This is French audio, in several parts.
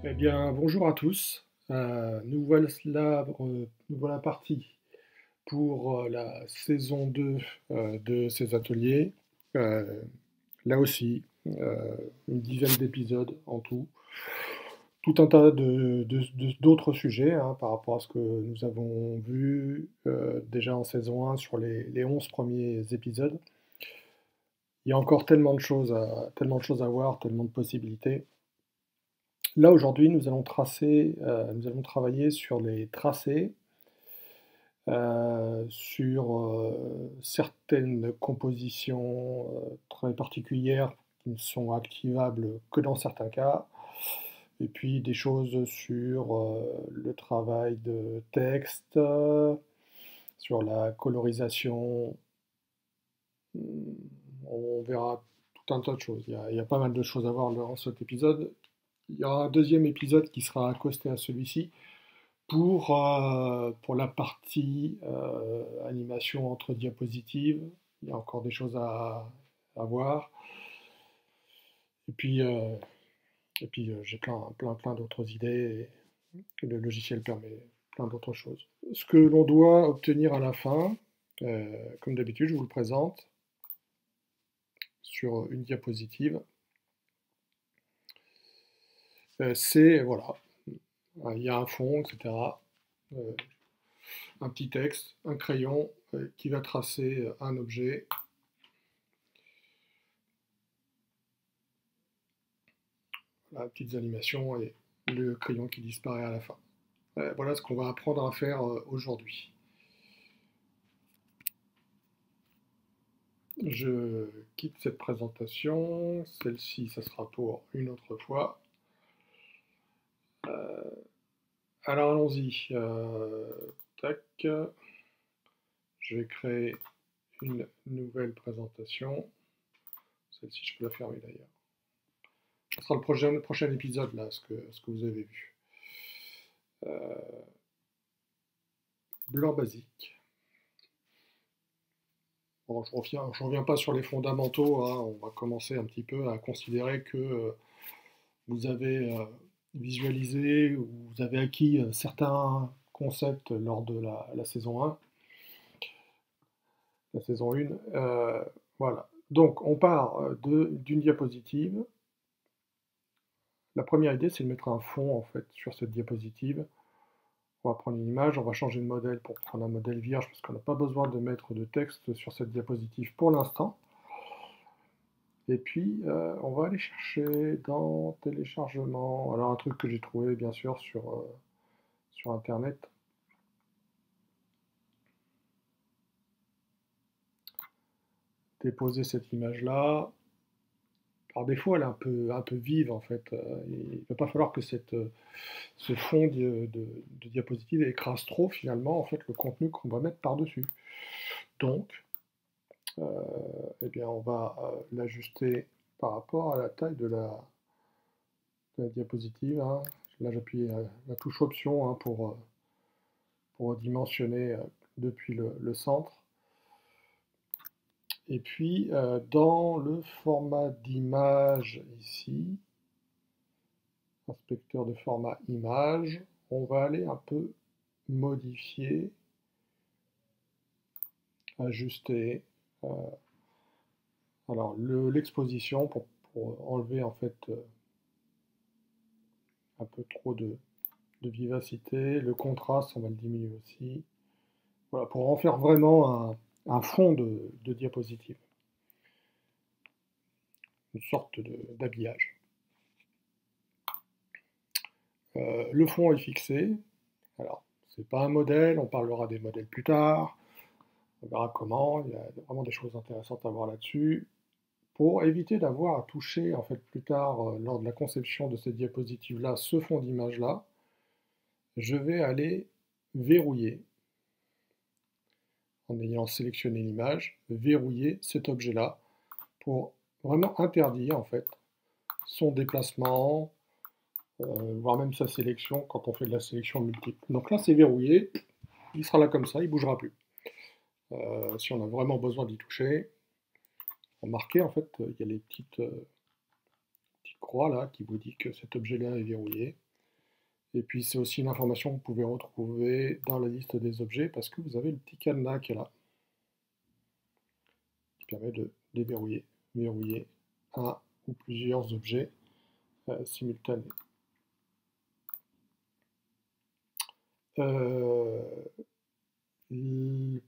Eh bien, bonjour à tous. Nous voilà partis pour la saison 2 de ces ateliers. Euh, Là aussi, une dizaine d'épisodes en tout. Tout un tas d'autres sujets hein, par rapport à ce que nous avons vu déjà en saison 1 sur les 11 premiers épisodes. Il y a encore tellement de choses à voir, tellement de possibilités. Là, aujourd'hui, nous allons travailler sur les tracés, sur certaines compositions très particulières qui ne sont activables que dans certains cas, et puis des choses sur le travail de texte, sur la colorisation. On verra tout un tas de choses. Il y a pas mal de choses à voir dans cet épisode. Il y aura un deuxième épisode qui sera accosté à celui-ci pour la partie animation entre diapositives. Il y a encore des choses à voir. Et puis, euh, j'ai plein d'autres idées. Et le logiciel permet plein d'autres choses. Ce que l'on doit obtenir à la fin, comme d'habitude, je vous le présente sur une diapositive. C'est, voilà, il y a un fond, etc. Euh, un petit texte, un crayon qui va tracer un objet. Voilà, petites animations et le crayon qui disparaît à la fin. Voilà ce qu'on va apprendre à faire aujourd'hui. Je quitte cette présentation. Celle-ci, ça sera pour une autre fois. Alors allons-y. Tac. Je vais créer une nouvelle présentation. Celle-ci, je peux la fermer d'ailleurs. Ce sera le prochain épisode, là, ce que vous avez vu. Blanc basique. Bon, je reviens pas sur les fondamentaux, hein. On va commencer un petit peu à considérer que vous avez visualisé ou vous avez acquis certains concepts lors de la saison 1, la saison 1. Voilà. Donc, on part d'une diapositive. La première idée, c'est de mettre un fond en fait sur cette diapositive. On va prendre une image, on va changer de modèle pour prendre un modèle vierge parce qu'on n'a pas besoin de mettre de texte sur cette diapositive pour l'instant. Et puis, on va aller chercher dans téléchargement. Alors, un truc que j'ai trouvé, bien sûr, sur Internet. Déposer cette image-là. Par défaut, elle est un peu vive, en fait. Il ne va pas falloir que ce fond de diapositive écrase trop, finalement, en fait, le contenu qu'on va mettre par-dessus. Donc, eh bien, on va l'ajuster par rapport à la taille de la diapositive, hein. Là, j'appuie la touche Option hein, pour dimensionner depuis le centre. Et puis, dans le format d'image ici, inspecteur de format image, on va aller un peu modifier, ajuster. Alors, l'exposition pour enlever en fait un peu trop de vivacité. Le contraste, on va le diminuer aussi. Voilà, pour en faire vraiment un fond de diapositive. Une sorte d'habillage. Le fond est fixé. Alors, c'est pas un modèle, on parlera des modèles plus tard. On verra comment, il y a vraiment des choses intéressantes à voir là-dessus. Pour éviter d'avoir à toucher en fait plus tard lors de la conception de cette diapositive-là, ce fond d'image-là, je vais aller verrouiller, en ayant sélectionné l'image, verrouiller cet objet-là pour vraiment interdire en fait son déplacement, voire même sa sélection quand on fait de la sélection multiple. Donc là c'est verrouillé, il sera là comme ça, il ne bougera plus. Si on a vraiment besoin d'y toucher, remarquez en fait il y a les petites croix là qui vous dit que cet objet-là est verrouillé. Et puis c'est aussi une information que vous pouvez retrouver dans la liste des objets parce que vous avez le petit cadenas qui est là, qui permet de verrouiller un ou plusieurs objets simultanés. Le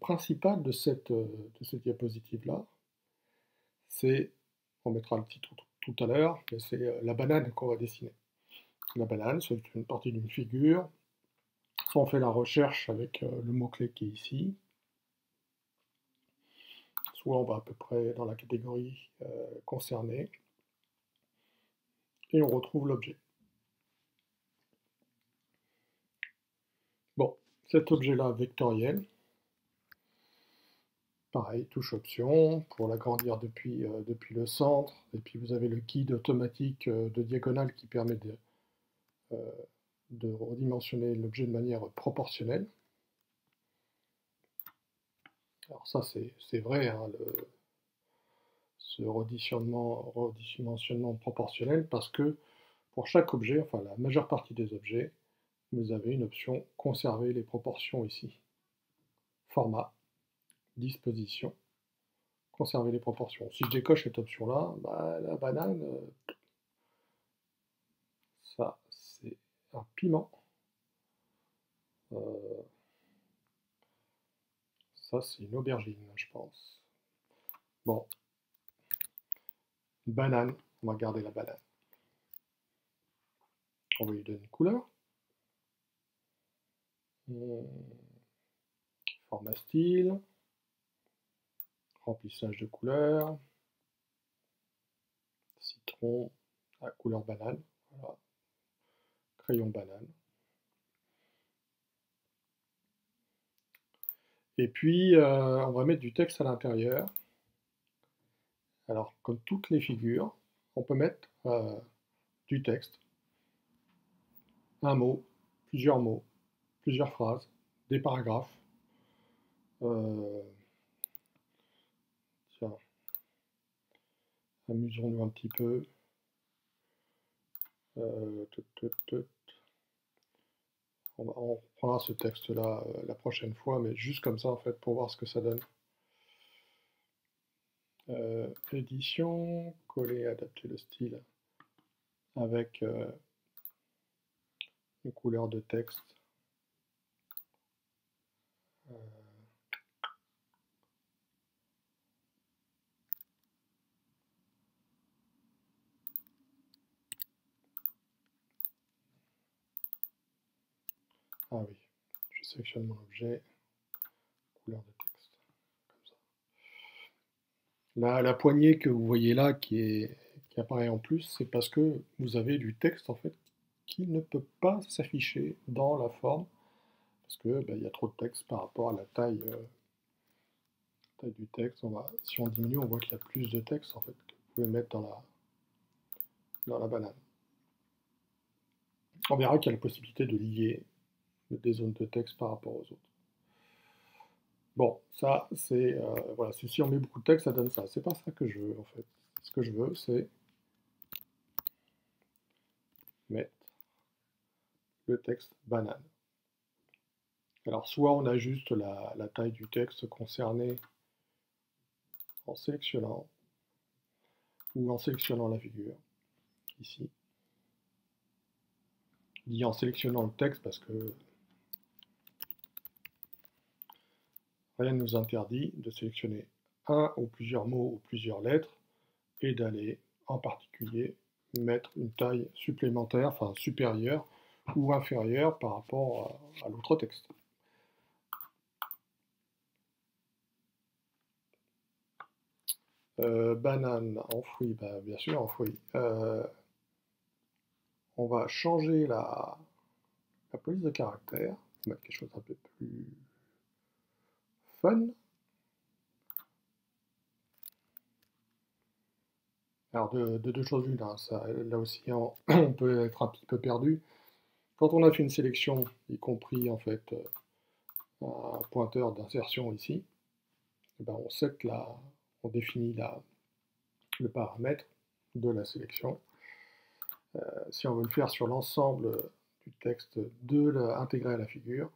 principal de cette diapositive-là, c'est, on mettra le titre tout à l'heure, mais c'est la banane qu'on va dessiner. La banane, c'est une partie d'une figure. Soit on fait la recherche avec le mot-clé qui est ici, soit on va à peu près dans la catégorie concernée, et on retrouve l'objet. Bon, cet objet-là vectoriel, pareil, touche option, pour l'agrandir depuis le centre, et puis vous avez le guide automatique de diagonale qui permet de redimensionner l'objet de manière proportionnelle. Alors ça c'est vrai, hein, ce redimensionnement proportionnel, parce que pour chaque objet, enfin la majeure partie des objets, vous avez une option conserver les proportions ici. Format, disposition, conserver les proportions. Si je décoche cette option-là, bah, la banane, ça c'est un piment. Ça c'est une aubergine, je pense. Bon, une banane, on va garder la banane. On va lui donner une couleur. Format style, remplissage de couleurs, citron à couleur banane, voilà. Crayon banane. Et puis on va mettre du texte à l'intérieur. Alors comme toutes les figures, on peut mettre du texte, un mot, plusieurs phrases, des paragraphes. Tiens, amusons-nous un petit peu. On reprendra ce texte-là la prochaine fois, mais juste comme ça en fait pour voir ce que ça donne. Édition, coller, adapter le style avec une couleur de texte. Ah oui, je sélectionne mon objet, couleur de texte, comme ça. La poignée que vous voyez là qui apparaît en plus, c'est parce que vous avez du texte en fait qui ne peut pas s'afficher dans la forme, parce que il y a trop de texte par rapport à la taille du texte. Si on diminue, on voit qu'il y a plus de texte en fait que vous pouvez mettre dans la banane. On verra qu'il y a la possibilité de lier des zones de texte par rapport aux autres. Bon, ça c'est voilà, si on met beaucoup de texte, ça donne ça. C'est pas ça que je veux en fait. Ce que je veux, c'est mettre le texte banane. Alors soit on ajuste la taille du texte concerné en sélectionnant, ou en sélectionnant la figure, ici. Je dis en sélectionnant le texte parce que rien ne nous interdit de sélectionner un ou plusieurs mots ou plusieurs lettres et d'aller en particulier mettre une taille supplémentaire, enfin supérieure ou inférieure par rapport à l'autre texte. Banane en fruit, bah, bien sûr en fruit. On va changer la police de caractère, on va mettre quelque chose d'un peu plus fun. Alors de deux choses l'une, hein, là aussi on peut être un petit peu perdu. Quand on a fait une sélection, y compris en fait un pointeur d'insertion ici, et ben on définit le paramètre de la sélection. Si on veut le faire sur l'ensemble du texte intégré à la figure,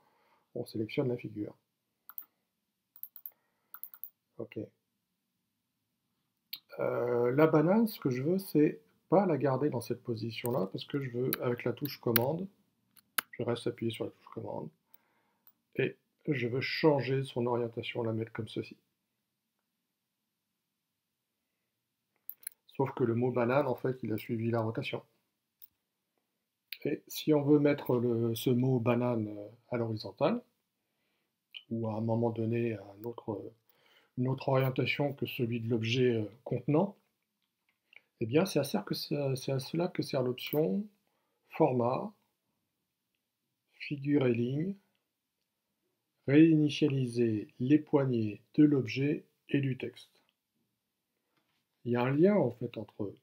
on sélectionne la figure. Ok. La banane, ce que je veux, c'est pas la garder dans cette position-là, parce que je veux, avec la touche commande, je reste appuyé sur la touche commande, et je veux changer son orientation, la mettre comme ceci. Sauf que le mot banane, en fait, il a suivi la rotation. Et si on veut mettre ce mot banane à l'horizontale, ou à un moment donné à une autre orientation que celui de l'objet contenant, eh bien c'est à cela que sert l'option format, figure et ligne, réinitialiser les poignées de l'objet et du texte. Il y a un lien en fait entre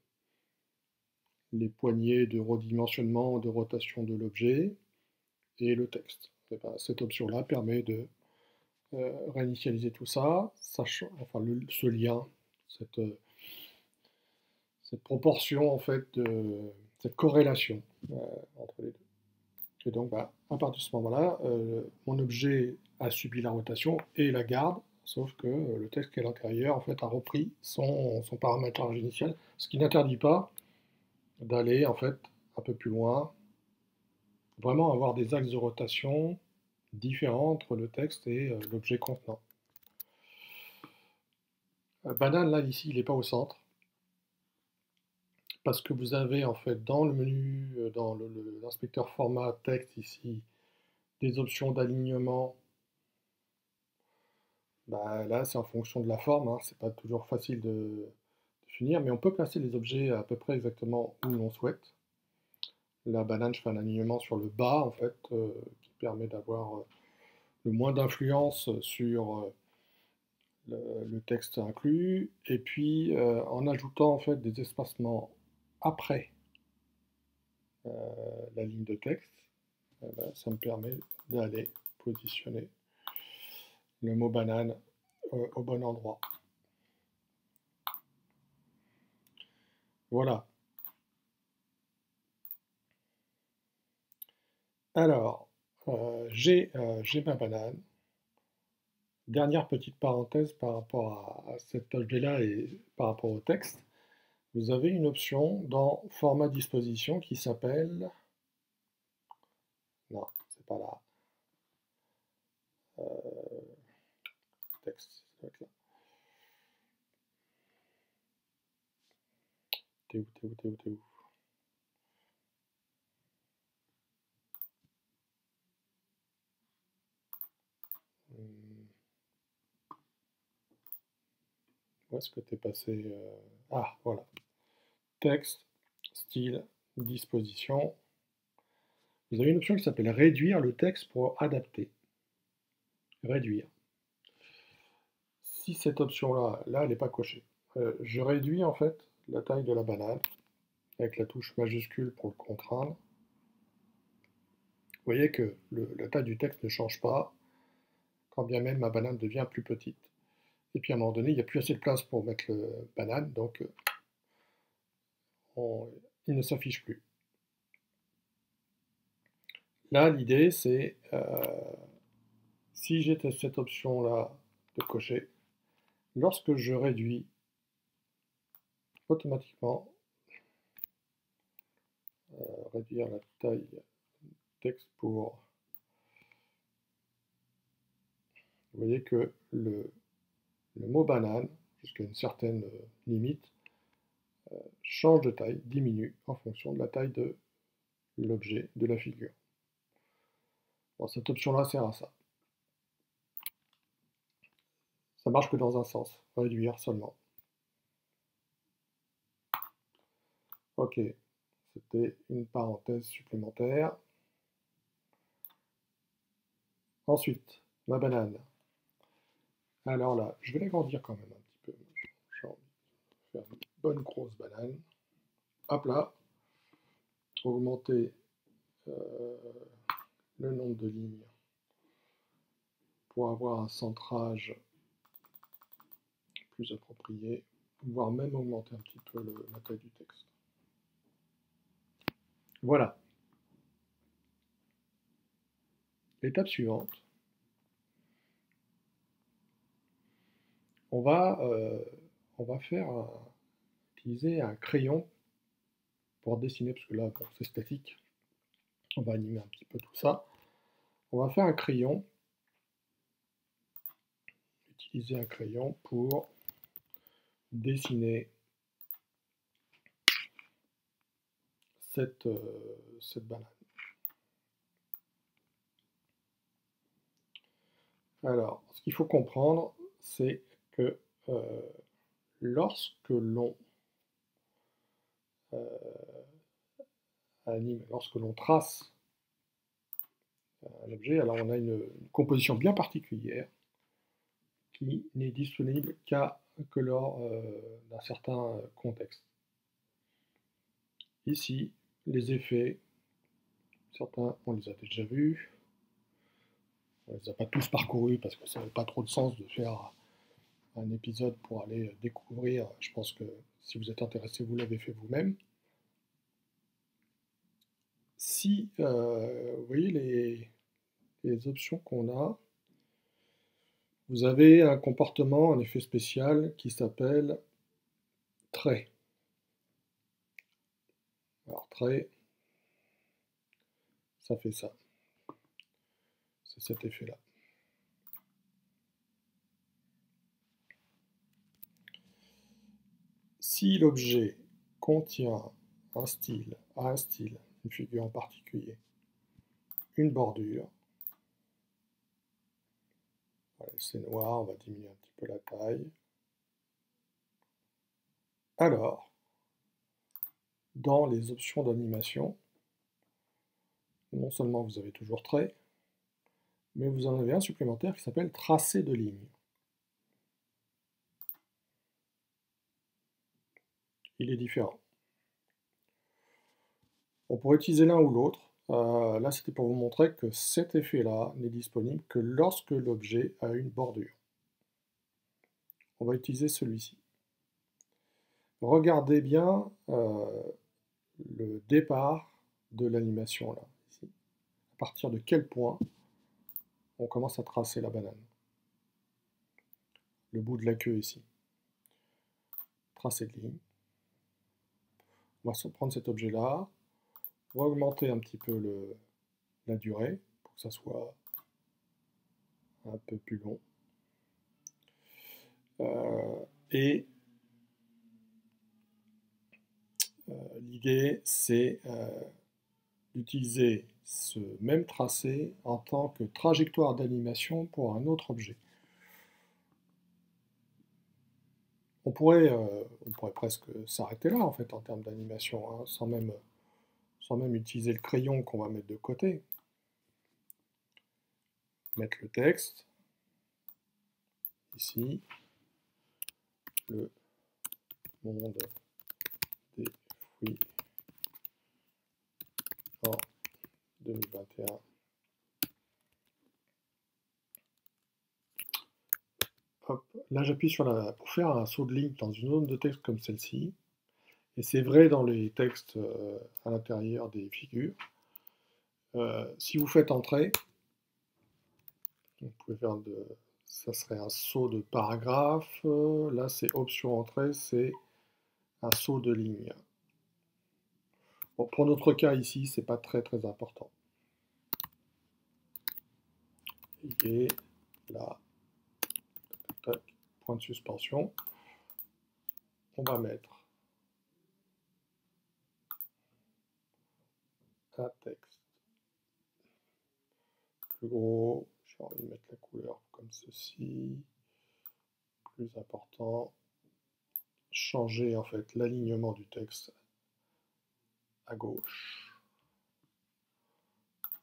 les poignées de redimensionnement, de rotation de l'objet et le texte. Et ben, cette option-là permet de réinitialiser tout ça, sachant, enfin ce lien, cette proportion en fait, cette corrélation entre les deux. Et donc bah, à partir de ce moment-là, mon objet a subi la rotation et la garde, sauf que le texte qui est à l'intérieur en fait a repris son paramétrage initial, ce qui n'interdit pas d'aller en fait un peu plus loin, vraiment avoir des axes de rotation différents entre le texte et l'objet contenant. Banane, là, ici, il n'est pas au centre, parce que vous avez, en fait, dans le menu, dans l'inspecteur format texte, ici, des options d'alignement. Bah, là, c'est en fonction de la forme, hein, c'est pas toujours facile de finir, mais on peut placer les objets à peu près exactement où l'on souhaite. La banane, je fais un alignement sur le bas, en fait, qui permet d'avoir le moins d'influence sur le texte inclus, et puis en ajoutant en fait des espacements après la ligne de texte, ben, ça me permet d'aller positionner le mot banane au bon endroit. Voilà. Alors, j'ai ma banane. Dernière petite parenthèse par rapport à cet objet-là et par rapport au texte. Vous avez une option dans format disposition qui s'appelle... Non, c'est pas là. Texte, ça doit être là. T'es où, t'es où, t'es où, t'es où? Où est-ce que t'es passé Ah, voilà. Texte, style, disposition. Vous avez une option qui s'appelle réduire le texte pour adapter. Réduire. Si cette option-là, elle n'est pas cochée, je réduis en fait la taille de la banane avec la touche majuscule pour le contraindre. Vous voyez que la taille du texte ne change pas, quand bien même ma banane devient plus petite. Et puis à un moment donné, il n'y a plus assez de place pour mettre le banane, donc il ne s'affiche plus. Là, l'idée, c'est, si j'ai cette option-là de cocher, lorsque je réduis, automatiquement, réduire la taille texte pour... Vous voyez que le mot banane, jusqu'à une certaine limite, change de taille, diminue en fonction de la taille de l'objet, de la figure. Bon, cette option-là sert à ça. Ça marche que dans un sens, réduire seulement. Ok, c'était une parenthèse supplémentaire. Ensuite, ma banane. Alors là, je vais l'agrandir quand même un petit peu. J'ai envie de faire une bonne grosse banane. Hop là, augmenter le nombre de lignes pour avoir un centrage plus approprié, voire même augmenter un petit peu la taille du texte. Voilà. L'étape suivante, on va utiliser un crayon pour dessiner, parce que là, bon, c'est statique. On va animer un petit peu tout ça. On va faire un crayon, utiliser un crayon pour dessiner cette banane. Alors, ce qu'il faut comprendre, c'est que lorsque l'on anime, lorsque l'on trace un objet, alors on a une composition bien particulière qui n'est disponible que lors d'un certain contexte. Ici, les effets, certains on les a déjà vus, on ne les a pas tous parcourus parce que ça n'avait pas trop de sens de faire un épisode pour aller découvrir. Je pense que si vous êtes intéressé, vous l'avez fait vous-même. Si vous voyez les options qu'on a, vous avez un comportement, un effet spécial qui s'appelle trait. Alors trait, ça fait ça. C'est cet effet-là. Si l'objet contient un style, une figure en particulier, une bordure, voilà, c'est noir, on va diminuer un petit peu la taille. Alors, dans les options d'animation, non seulement vous avez toujours trait, mais vous en avez un supplémentaire qui s'appelle tracé de ligne. Il est différent. On pourrait utiliser l'un ou l'autre. Là, c'était pour vous montrer que cet effet-là n'est disponible que lorsque l'objet a une bordure. On va utiliser celui-ci. Regardez bien le départ de l'animation, là, ici. À partir de quel point on commence à tracer la banane. Le bout de la queue ici. Tracé de ligne. On va prendre cet objet-là. On va augmenter un petit peu la durée pour que ça soit un peu plus long. L'idée, c'est d'utiliser ce même tracé en tant que trajectoire d'animation pour un autre objet. On pourrait presque s'arrêter là, en fait, en termes d'animation, hein, sans même utiliser le crayon qu'on va mettre de côté. Mettre le texte, ici, le monde des fruits en 2021. Hop, là j'appuie pour faire un saut de ligne dans une zone de texte comme celle-ci. Et c'est vrai dans les textes à l'intérieur des figures. Si vous faites entrer, vous pouvez faire ça serait un saut de paragraphe. Là c'est option entrée, c'est un saut de ligne. Bon, pour notre cas ici, c'est pas très important. Et là, tac, point de suspension. On va mettre un texte plus gros. J'ai envie de mettre la couleur comme ceci. Plus important. Changer en fait l'alignement du texte à gauche.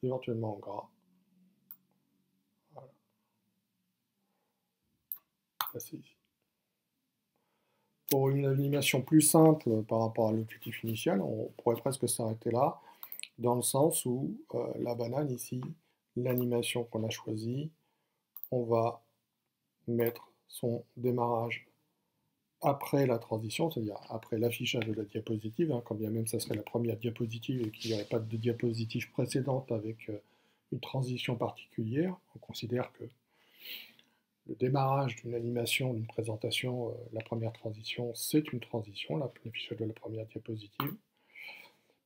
Éventuellement en gras. Voilà. Passer ici. Pour une animation plus simple par rapport à l'objectif initial, on pourrait presque s'arrêter là, dans le sens où la banane ici, l'animation qu'on a choisie, on va mettre son démarrage après la transition, c'est-à-dire après l'affichage de la diapositive, hein, quand bien même ça serait la première diapositive et qu'il n'y aurait pas de diapositive précédente avec une transition particulière. On considère que le démarrage d'une animation, d'une présentation, la première transition, c'est une transition, l'affichage de la première diapositive.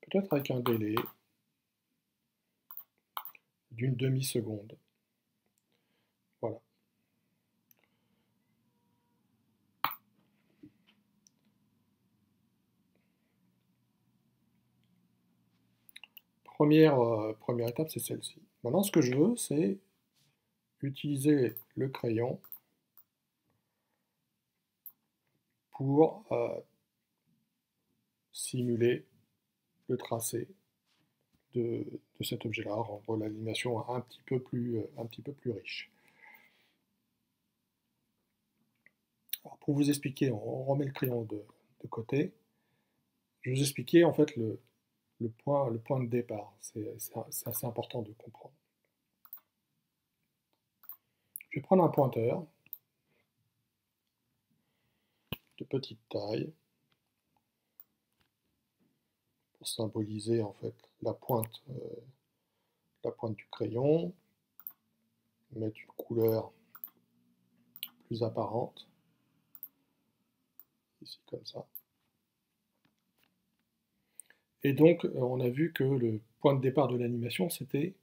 Peut-être avec un délai d'une demi-seconde. Voilà. Première étape, c'est celle-ci. Maintenant, ce que je veux, c'est utiliser le crayon pour simuler le tracé de cet objet-là, rendre l'animation un petit peu plus riche. Alors, pour vous expliquer, on remet le crayon de côté. Je vais vous expliquer en fait le point de départ. C'est assez important de comprendre. Je vais prendre un pointeur de petite taille pour symboliser en fait la pointe du crayon, mettre une couleur plus apparente, ici comme ça. Et donc on a vu que le point de départ de l'animation c'était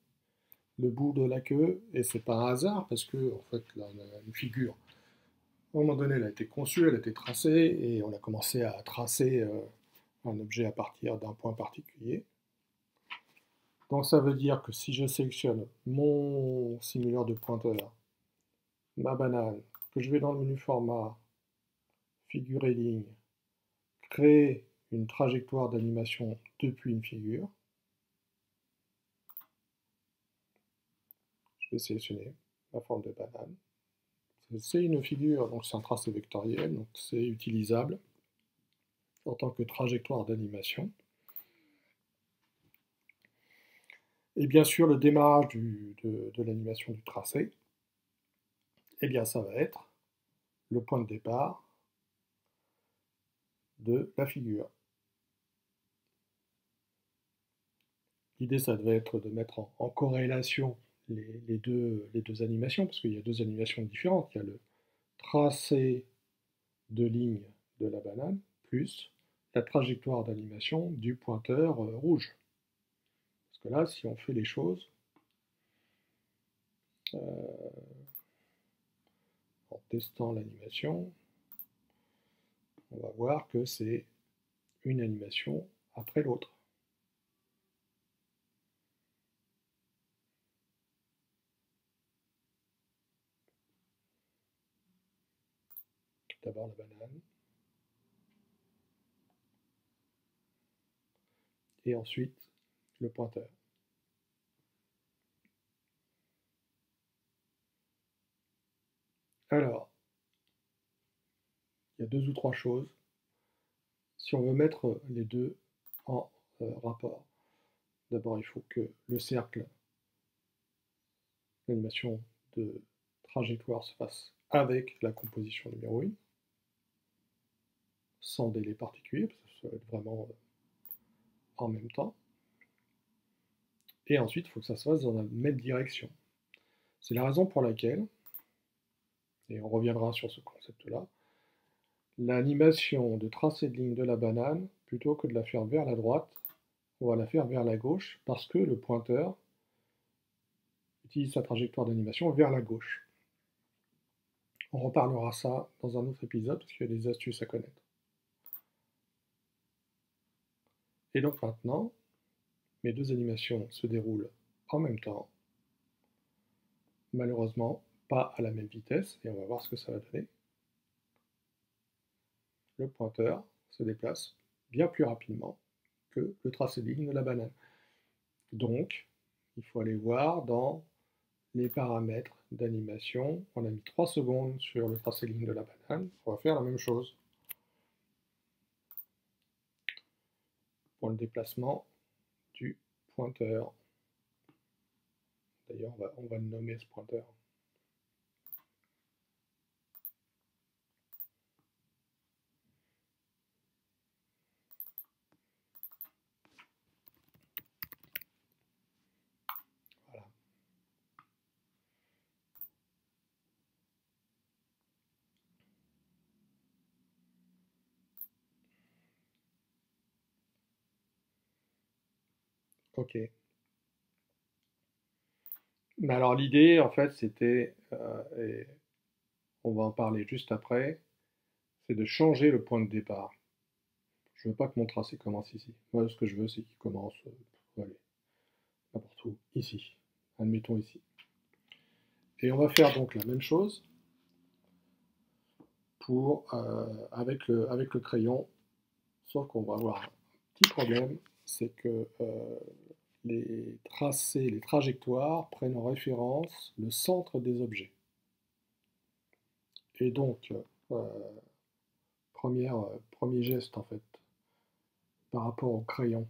le bout de la queue, et c'est pas un hasard parce que en fait là on a une figure. À un moment donné, elle a été conçue, elle a été tracée, et on a commencé à tracer un objet à partir d'un point particulier. Donc ça veut dire que si je sélectionne mon simulateur de pointeur, ma banane, que je vais dans le menu format, figure et ligne, créer une trajectoire d'animation depuis une figure, je vais sélectionner la forme de banane. C'est une figure, donc c'est un tracé vectoriel, donc c'est utilisable en tant que trajectoire d'animation. Et bien sûr, le démarrage de l'animation du tracé, eh bien ça va être le point de départ de la figure. L'idée, ça devait être de mettre en corrélation les deux animations, parce qu'il y a deux animations différentes. Il y a le tracé de ligne de la banane, plus la trajectoire d'animation du pointeur rouge. Parce que là, si on fait les choses en testant l'animation, on va voir que c'est une animation après l'autre. D'abord la banane, et ensuite le pointeur. Alors, il y a deux ou trois choses. Si on veut mettre les deux en rapport, d'abord il faut que le cercle, l'animation de trajectoire se fasse avec la composition numéro 1, sans délai particulier, parce que ça va être vraiment en même temps. Et ensuite, il faut que ça se fasse dans la même direction. C'est la raison pour laquelle, et on reviendra sur ce concept-là, l'animation de tracé de ligne de la banane, plutôt que de la faire vers la droite, on va la faire vers la gauche, parce que le pointeur utilise sa trajectoire d'animation vers la gauche. On reparlera ça dans un autre épisode, parce qu'il y a des astuces à connaître. Et donc maintenant, mes deux animations se déroulent en même temps. Malheureusement, pas à la même vitesse, et on va voir ce que ça va donner. Le pointeur se déplace bien plus rapidement que le tracé de ligne de la banane. Donc, il faut aller voir dans les paramètres d'animation. On a mis 3 secondes sur le tracé de ligne de la banane. On va faire la même chose pour le déplacement du pointeur. D'ailleurs, on va le nommer ce pointeur. Voilà. Ok. Mais alors l'idée, en fait, c'était, et on va en parler juste après, c'est de changer le point de départ. Je veux pas que mon tracé commence ici. Moi, ce que je veux, c'est qu'il commence, allez, n'importe où, ici. Admettons ici. Et on va faire donc la même chose avec le crayon, sauf qu'on va avoir un petit problème, c'est que les tracés, les trajectoires prennent en référence le centre des objets. Et donc, premier geste en fait, par rapport au crayon.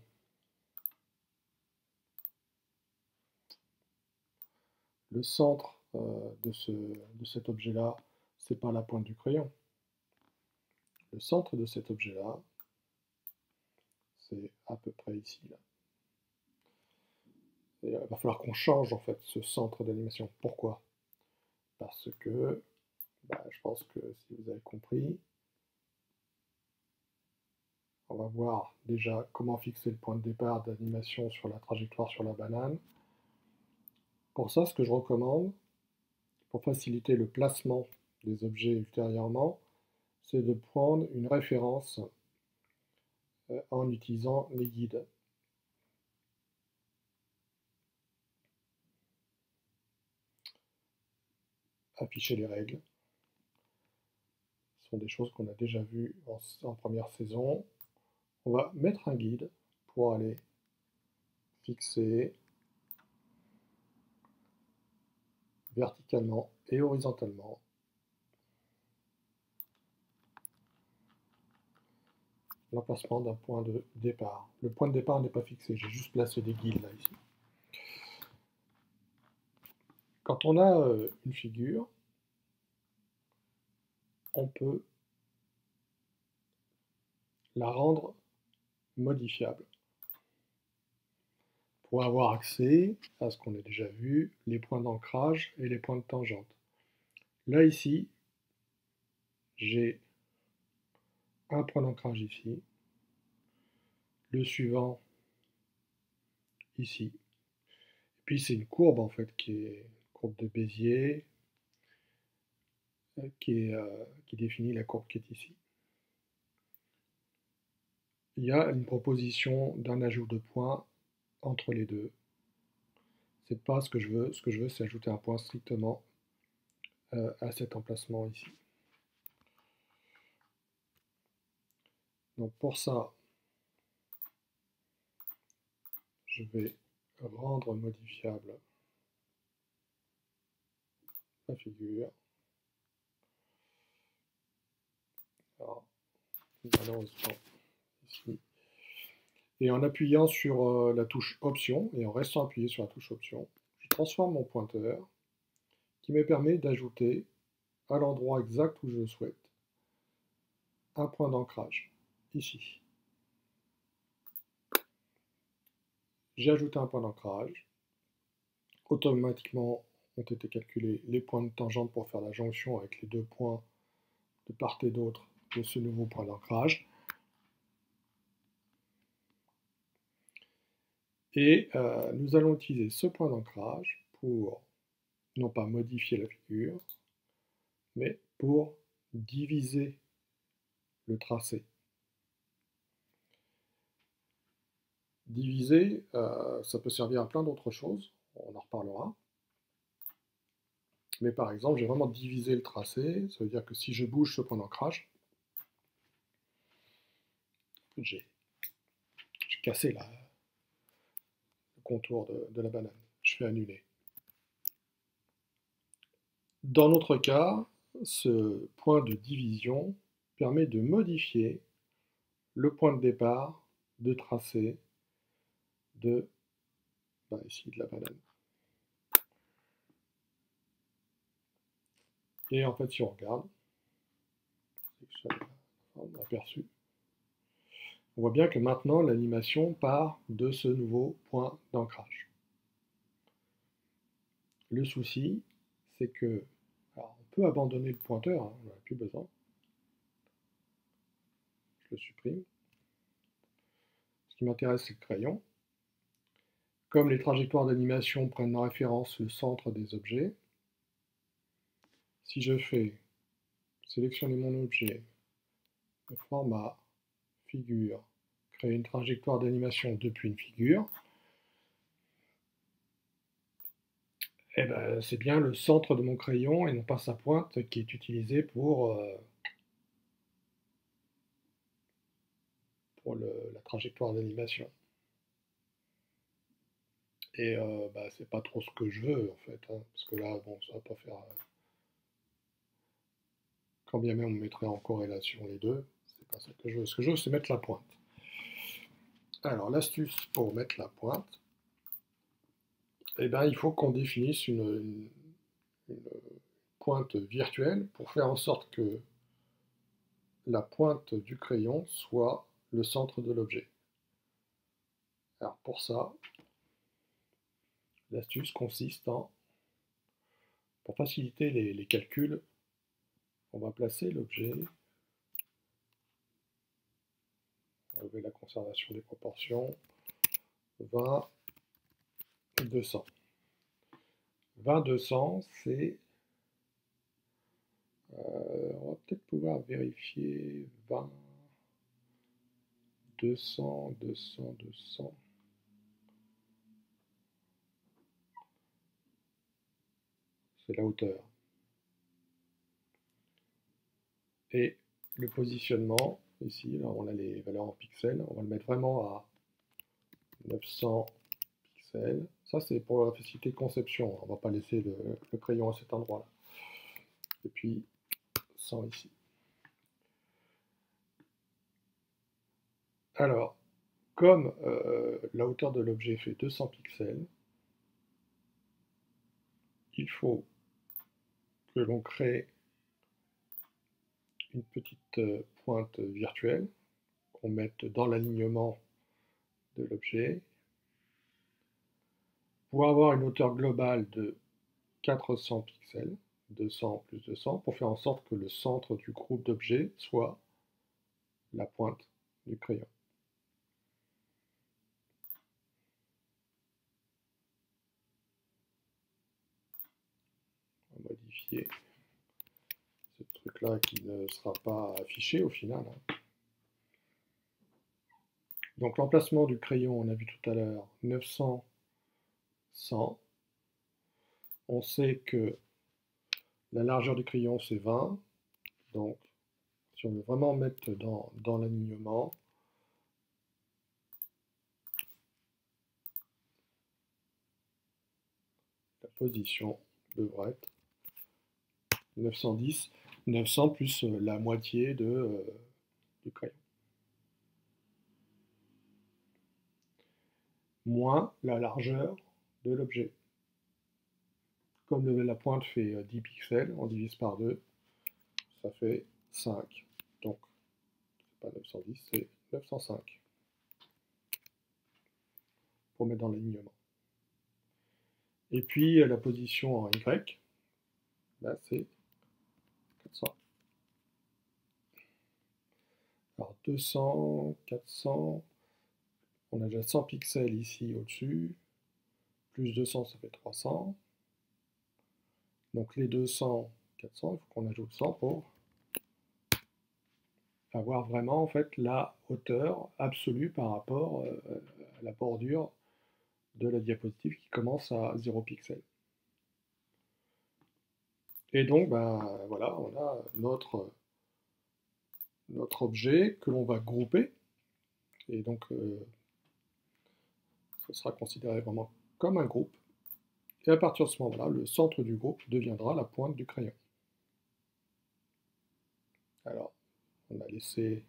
Le centre de cet objet-là, c'est pas la pointe du crayon. Le centre de cet objet-là, c'est à peu près ici. Là. Et, il va falloir qu'on change en fait ce centre d'animation. Pourquoi? Parce que, je pense que si vous avez compris, on va voir déjà comment fixer le point de départ d'animation sur la trajectoire sur la banane. Pour ça, ce que je recommande, pour faciliter le placement des objets ultérieurement, c'est de prendre une référence en utilisant les guides. Afficher les règles. Ce sont des choses qu'on a déjà vues en première saison. On va mettre un guide pour aller fixer verticalement et horizontalement l'emplacement d'un point de départ. Le point de départ n'est pas fixé, j'ai juste placé des guides là ici. Quand on a une figure, on peut la rendre modifiable pour avoir accès à ce qu'on a déjà vu, les points d'ancrage et les points de tangente. Là ici, j'ai un point d'ancrage ici, le suivant ici, et puis c'est une courbe en fait qui est une courbe de Bézier qui définit la courbe qui est ici. Il y a une proposition d'un ajout de points entre les deux. C'est pas ce que je veux. Ce que je veux, c'est ajouter un point strictement à cet emplacement ici. Donc pour ça, je vais rendre modifiable la figure. Alors, malheureusement, ici. Et en appuyant sur la touche Option, et en restant appuyé sur la touche Option, je transforme mon pointeur, qui me permet d'ajouter à l'endroit exact où je le souhaite un point d'ancrage, ici. J'ai ajouté un point d'ancrage. Automatiquement ont été calculés les points de tangente pour faire la jonction avec les deux points de part et d'autre de ce nouveau point d'ancrage. Et nous allons utiliser ce point d'ancrage pour non pas modifier la figure, mais pour diviser le tracé. Diviser, ça peut servir à plein d'autres choses, on en reparlera. Mais par exemple, j'ai vraiment divisé le tracé, ça veut dire que si je bouge ce point d'ancrage, j'ai cassé le contour de la banane. Je fais annuler. Dans notre cas, ce point de division permet de modifier le point de départ de tracé de, ici, de la banane. Et en fait, si on regarde, on a aperçu, on voit bien que maintenant l'animation part de ce nouveau point d'ancrage. Le souci, c'est que, alors on peut abandonner le pointeur, hein, on n'en a plus besoin. Je le supprime. Ce qui m'intéresse, c'est le crayon. Comme les trajectoires d'animation prennent en référence le centre des objets, si je fais sélectionner mon objet, le format, figure, créer une trajectoire d'animation depuis une figure, eh ben, c'est bien le centre de mon crayon et non pas sa pointe qui est utilisée pour la trajectoire d'animation. Et bah, c'est pas trop ce que je veux en fait, hein, parce que là, bon, ça va pas faire. Quand bien même on mettrait en corrélation les deux, c'est pas ça que je veux. Ce que je veux, c'est mettre la pointe. Alors, l'astuce pour mettre la pointe, eh ben, il faut qu'on définisse une pointe virtuelle pour faire en sorte que la pointe du crayon soit le centre de l'objet. Alors pour ça, l'astuce consiste pour faciliter les calculs, on va placer l'objet, enlever la conservation des proportions, 20, 200. 20, 200, c'est, on va peut-être pouvoir vérifier 20, 200, 200, 200. C'est la hauteur. Et le positionnement, ici, là, on a les valeurs en pixels, on va le mettre vraiment à 900 pixels. Ça, c'est pour la facilité de conception. On ne va pas laisser le crayon à cet endroit-là. Et puis, 100 ici. Alors, comme la hauteur de l'objet fait 200 pixels, il faut que l'on crée une petite pointe virtuelle qu'on mette dans l'alignement de l'objet pour avoir une hauteur globale de 400 pixels, 200 plus 200, pour faire en sorte que le centre du groupe d'objets soit la pointe du crayon. On va modifier ce truc-là qui ne sera pas affiché au final. Donc l'emplacement du crayon, on a vu tout à l'heure, 900, 100. On sait que la largeur du crayon, c'est 20. Donc, si on veut vraiment mettre dans l'alignement, la position devrait être 910, 900 plus la moitié du crayon. Moins la largeur de l'objet. Comme la pointe fait 10 pixels, on divise par 2, ça fait 5. Donc, c'est pas 910, c'est 905. Pour mettre dans l'alignement. Et puis la position en Y, là c'est 400. Alors 200, 400, on a déjà 100 pixels ici au-dessus, plus 200 ça fait 300. Donc les 200, 400, il faut qu'on ajoute 100 pour avoir vraiment en fait la hauteur absolue par rapport à la bordure de la diapositive qui commence à 0 pixels. Et donc ben, voilà, on a notre objet que l'on va grouper. Et donc ce sera considéré vraiment comme un groupe. Et à partir de ce moment-là, le centre du groupe deviendra la pointe du crayon. Alors, on a laissé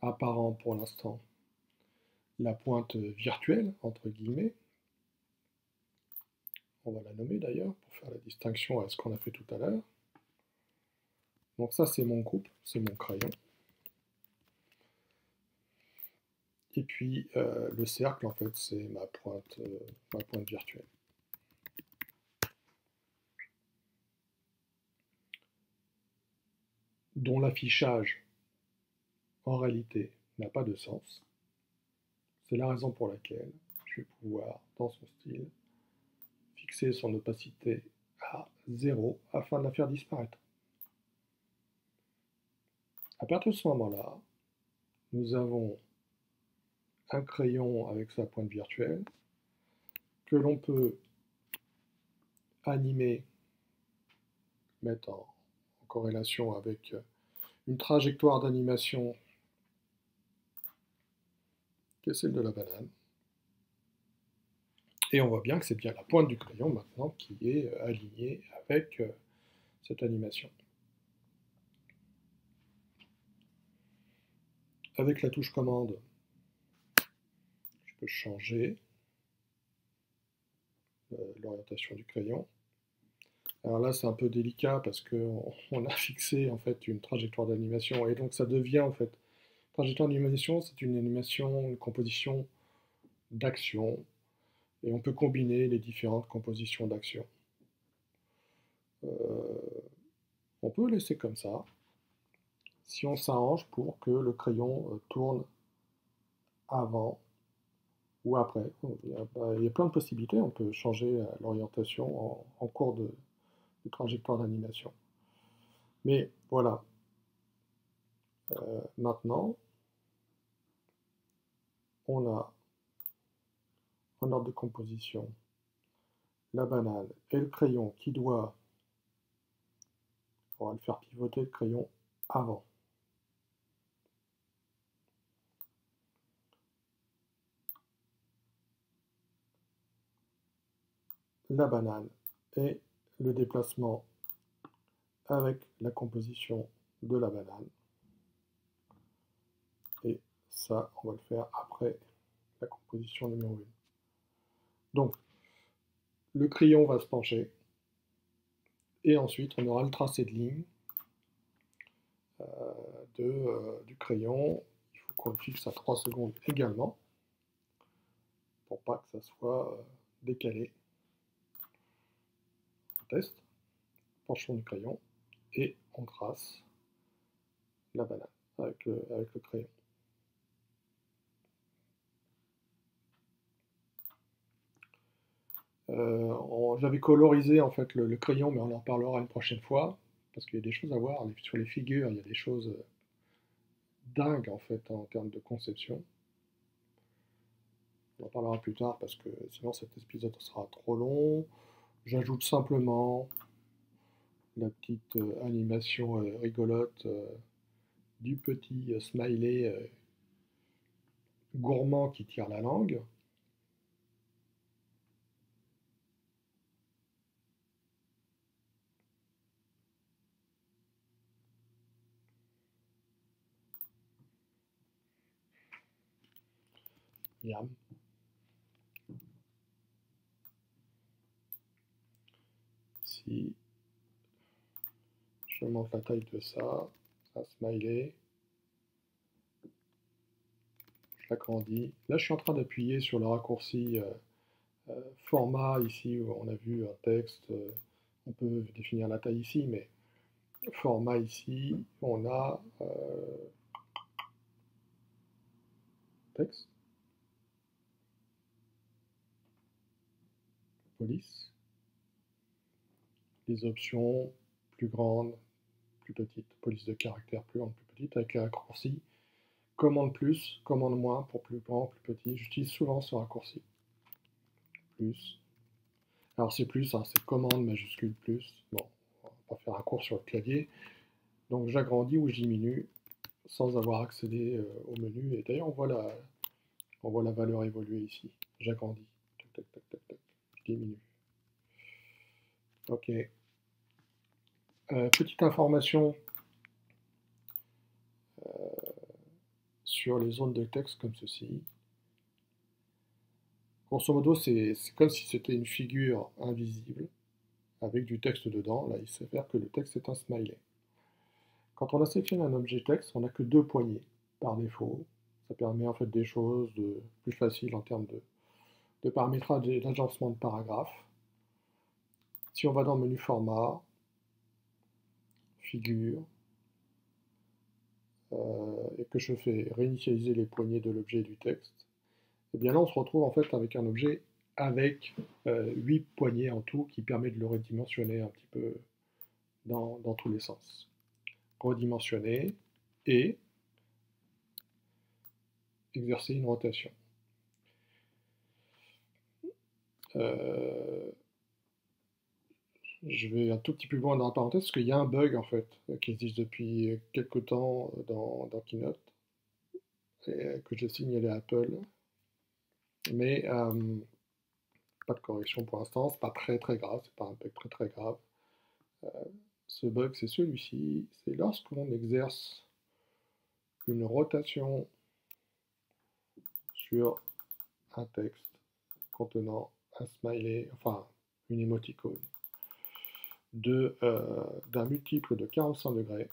apparent pour l'instant la pointe virtuelle, entre guillemets. On va la nommer d'ailleurs, pour faire la distinction à ce qu'on a fait tout à l'heure. Donc ça, c'est mon groupe, c'est mon crayon. Et puis, le cercle, en fait, c'est ma pointe virtuelle. Dont l'affichage, en réalité, n'a pas de sens. C'est la raison pour laquelle je vais pouvoir, dans son style, fixer son opacité à 0 afin de la faire disparaître. À partir de ce moment-là, nous avons un crayon avec sa pointe virtuelle que l'on peut animer, mettre en corrélation avec une trajectoire d'animation qui est celle de la banane. Et on voit bien que c'est bien la pointe du crayon maintenant qui est alignée avec cette animation. Avec la touche commande, je peux changer l'orientation du crayon. Alors là, c'est un peu délicat parce qu'on a fixé en fait une trajectoire d'animation et donc ça devient en fait trajectoire d'animation, c'est une animation, une composition d'action et on peut combiner les différentes compositions d'action. On peut laisser comme ça si on s'arrange pour que le crayon tourne avant ou après. Il y a plein de possibilités, on peut changer l'orientation en cours de trajectoire d'animation. Mais voilà, maintenant, on a en ordre de composition la banane et le crayon qui doit, on va le faire pivoter le crayon avant. La banane et le déplacement avec la composition de la banane. Et ça, on va le faire après la composition numéro 1. Donc, le crayon va se pencher. Et ensuite, on aura le tracé de ligne du crayon. Il faut qu'on le fixe à 3 secondes également, pour pas que ça soit décalé. On teste, penchons du crayon, et on trace la banane avec le crayon. J'avais colorisé en fait le crayon, mais on en parlera une prochaine fois, parce qu'il y a des choses à voir. Sur les figures, il y a des choses dingues en fait en termes de conception. On en parlera plus tard parce que sinon cet épisode sera trop long. J'ajoute simplement la petite animation rigolote du petit smiley gourmand qui tire la langue. Miam. Ici, je monte la taille de ça, un smiley. Je l'agrandis. Là, je suis en train d'appuyer sur le raccourci format ici où on a vu un texte. On peut définir la taille ici, mais format ici, on a texte, police, les options plus grandes, plus petites, police de caractère plus grande, plus petite, avec les raccourcis. Commande plus, commande moins pour plus grand, plus petit. J'utilise souvent ce raccourci. Plus. Alors c'est plus, hein, c'est commande majuscule plus. Bon, on va pas faire un cours sur le clavier. Donc j'agrandis ou je diminue sans avoir accédé au menu. Et d'ailleurs, on voit la valeur évoluer ici. J'agrandis. Tac, tac, tac, tac, tac. Je diminue. Ok. Petite information sur les zones de texte comme ceci. Grosso modo, c'est comme si c'était une figure invisible avec du texte dedans. Là, il s'avère que le texte est un smiley. Quand on a sélectionné un objet texte, on n'a que 2 poignées par défaut. Ça permet en fait des choses plus faciles en termes de paramétrage et d'agencement de paragraphes. Si on va dans le menu format, figure, et que je fais réinitialiser les poignées de l'objet du texte, Et bien là, on se retrouve en fait avec un objet avec 8 poignées en tout qui permet de le redimensionner un petit peu dans tous les sens. Redimensionner et exercer une rotation. Je vais un tout petit peu loin dans la parenthèse parce qu'il y a un bug en fait qui existe depuis quelques temps dans Keynote et que j'ai signalé à Apple, mais pas de correction pour l'instant, c'est pas très très grave, c'est pas un bug très très grave. Ce bug c'est celui-ci, c'est lorsqu'on exerce une rotation sur un texte contenant un smiley, enfin une émoticône, d'un multiple de 45 degrés,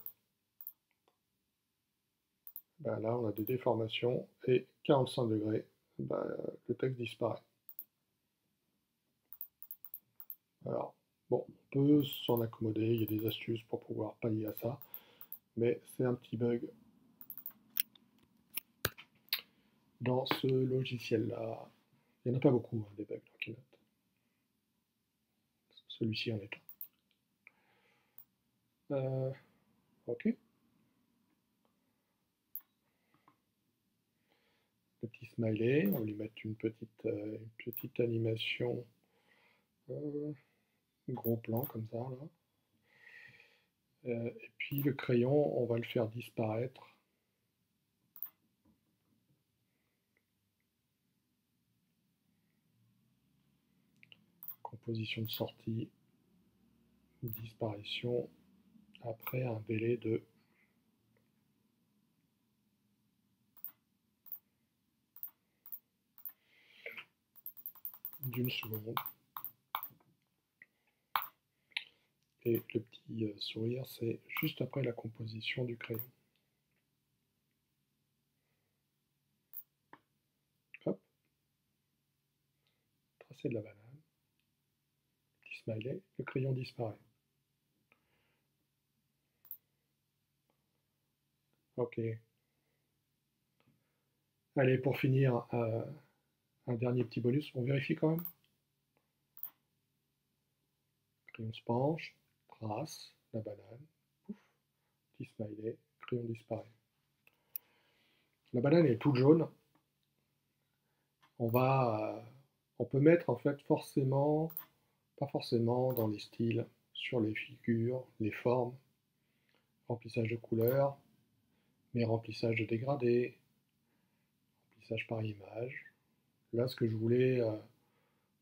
ben là on a des déformations et 45 degrés, ben, le texte disparaît. Alors, bon, on peut s'en accommoder, il y a des astuces pour pouvoir pallier à ça, mais c'est un petit bug dans ce logiciel-là. Il n'y en a pas beaucoup, hein, des bugs dans Keynote. Celui-ci en est un. Ok. Le petit smiley, on va lui mettre une petite animation, gros plan comme ça, là. Et puis le crayon, on va le faire disparaître. Composition de sortie, disparition, après un délai de d'une seconde. Et le petit sourire, c'est juste après la composition du crayon. Hop. Tracé de la banane. Petit smiley, le crayon disparaît. Ok. Allez, pour finir, un dernier petit bonus, on vérifie quand même. Crayon se penche, trace, la banane, pouf, petit smiley, crayon disparaît. La banane est toute jaune. On peut mettre en fait forcément, pas forcément dans les styles, sur les figures, les formes, remplissage de couleurs, mais remplissage de dégradés, remplissage par image. Là, ce que je voulais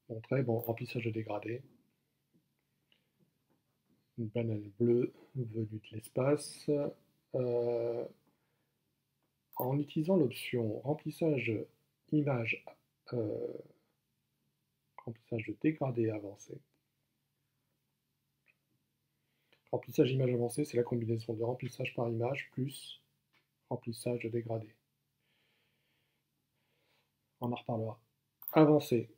montrer, bon, remplissage de dégradés, une banane bleue venue de l'espace. Euh, En utilisant l'option remplissage image, euh, remplissage de dégradé avancé. Remplissage image avancé, c'est la combinaison de remplissage par image plus remplissage de dégradé. On en reparlera. Avancé.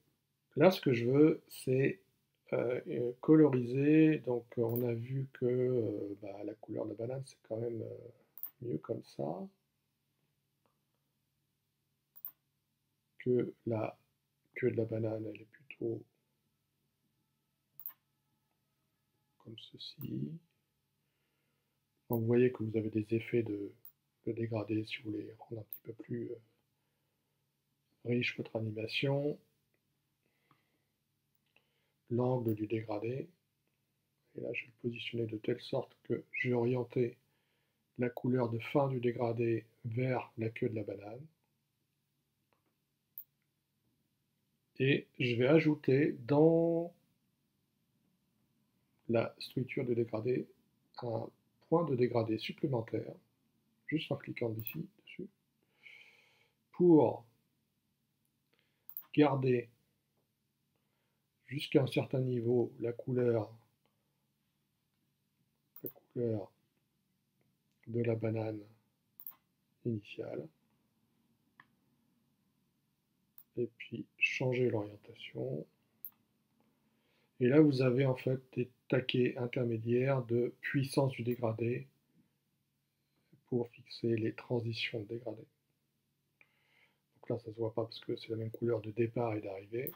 Là, ce que je veux, c'est coloriser. Donc, on a vu que la couleur de la banane, c'est quand même mieux comme ça que la queue de la banane, elle est plutôt comme ceci. Donc, vous voyez que vous avez des effets de dégradé si vous voulez rendre un petit peu plus riche votre animation. L'angle du dégradé. Et là, je vais le positionner de telle sorte que je vais orienter la couleur de fin du dégradé vers la queue de la banane. Et je vais ajouter dans la structure de dégradé un point de dégradé supplémentaire, juste en cliquant ici dessus, pour garder jusqu'à un certain niveau la couleur de la banane initiale, et puis changer l'orientation. Et là, vous avez en fait des taquets intermédiaires de puissance du dégradé pour fixer les transitions de dégradé. Donc là, ça se voit pas parce que c'est la même couleur de départ et d'arrivée.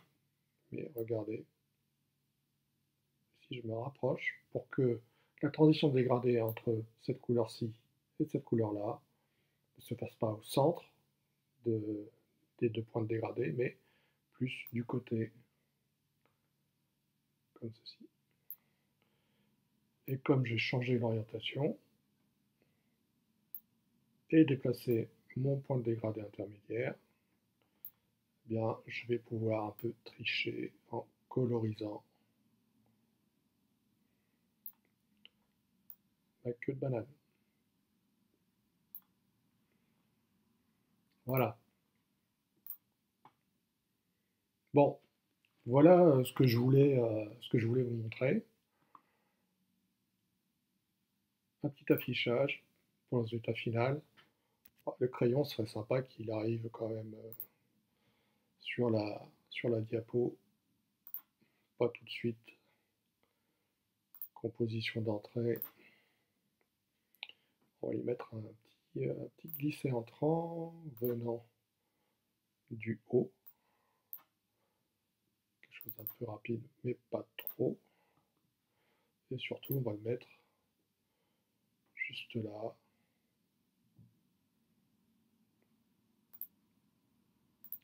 Mais regardez, si je me rapproche, pour que la transition de dégradé entre cette couleur-ci et cette couleur-là ne se passe pas au centre des deux points de dégradé, mais plus du côté, comme ceci. Et comme j'ai changé l'orientation et déplacé mon point de dégradé intermédiaire, eh bien, je vais pouvoir un peu tricher en colorisant la queue de banane. Voilà. Bon, voilà ce que je voulais vous montrer. Un petit affichage pour le résultat final. Le crayon serait sympa qu'il arrive quand même sur la diapo, pas tout de suite. Composition d'entrée. On va y mettre un petit glissé entrant venant du haut. Quelque chose d'un peu rapide, mais pas trop. Et surtout, on va le mettre juste là.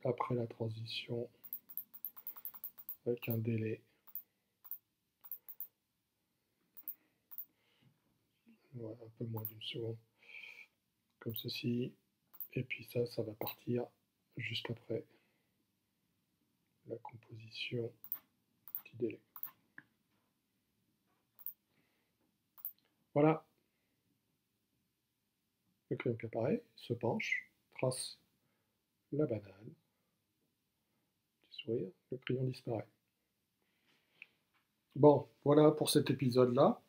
Après la transition, avec un délai. Voilà, un peu moins d'une seconde. Comme ceci. Et puis ça va partir juste après la composition, petit délai. Voilà. Le crayon qui apparaît, se penche, trace la banane. Petit sourire, le crayon disparaît. Bon, voilà pour cet épisode-là.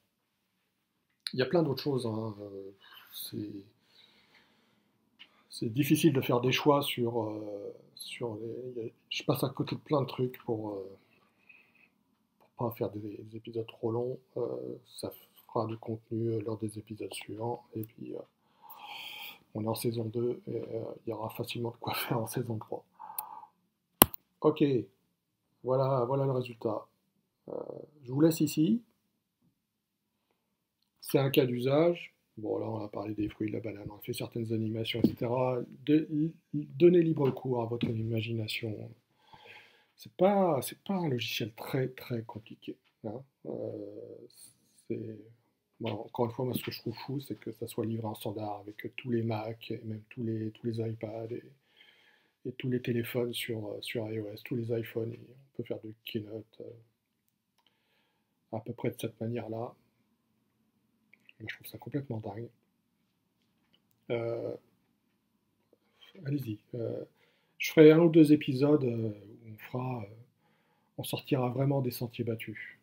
Il y a plein d'autres choses, hein. C'est difficile de faire des choix sur les. Je passe à côté de plein de trucs pour pas faire des épisodes trop longs. Ça fera du contenu lors des épisodes suivants. Et puis, on est en saison 2 et il y aura facilement de quoi faire en saison 3. Ok, voilà le résultat. Je vous laisse ici. C'est un cas d'usage. Bon, là, on a parlé des fruits, de la banane, on a fait certaines animations, etc. Donnez libre cours à votre imagination. C'est pas un logiciel très, très compliqué, hein. C'est... Bon, encore une fois, moi, ce que je trouve fou, c'est que ça soit livré en standard avec tous les Mac, et même tous les iPads et tous les téléphones sur iOS, tous les iPhones, et on peut faire de Keynote à peu près de cette manière-là. Moi, je trouve ça complètement dingue. Euh, Allez-y. Je ferai un ou deux épisodes où on sortira vraiment des sentiers battus.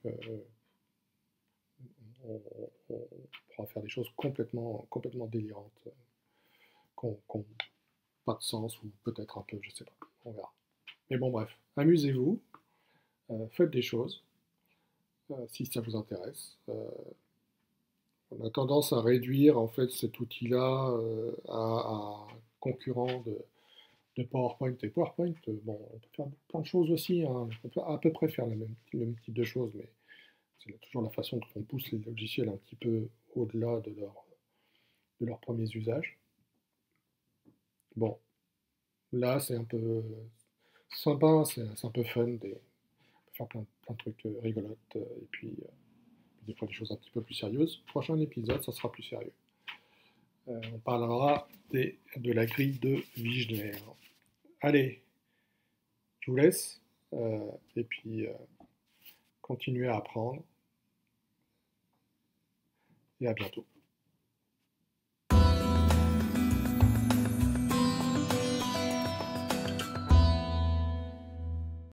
On pourra faire des choses complètement délirantes, qui n'ont pas de sens, ou peut-être un peu, je sais pas, on verra. Mais bon, bref, amusez-vous, faites des choses, si ça vous intéresse. On a tendance à réduire en fait cet outil-là à un concurrent de PowerPoint. Et PowerPoint, bon, on peut faire plein de choses aussi, hein. On peut à peu près faire le même type de choses, mais c'est toujours la façon dont on pousse les logiciels un petit peu au-delà de leurs premiers usages. Bon, là c'est un peu sympa, c'est un peu fun, on peut faire plein de trucs rigolotes, et puis des fois des choses un petit peu plus sérieuses. Prochain épisode, ça sera plus sérieux. On parlera de la grille de Wigner. Allez, je vous laisse, et puis continuez à apprendre, et à bientôt.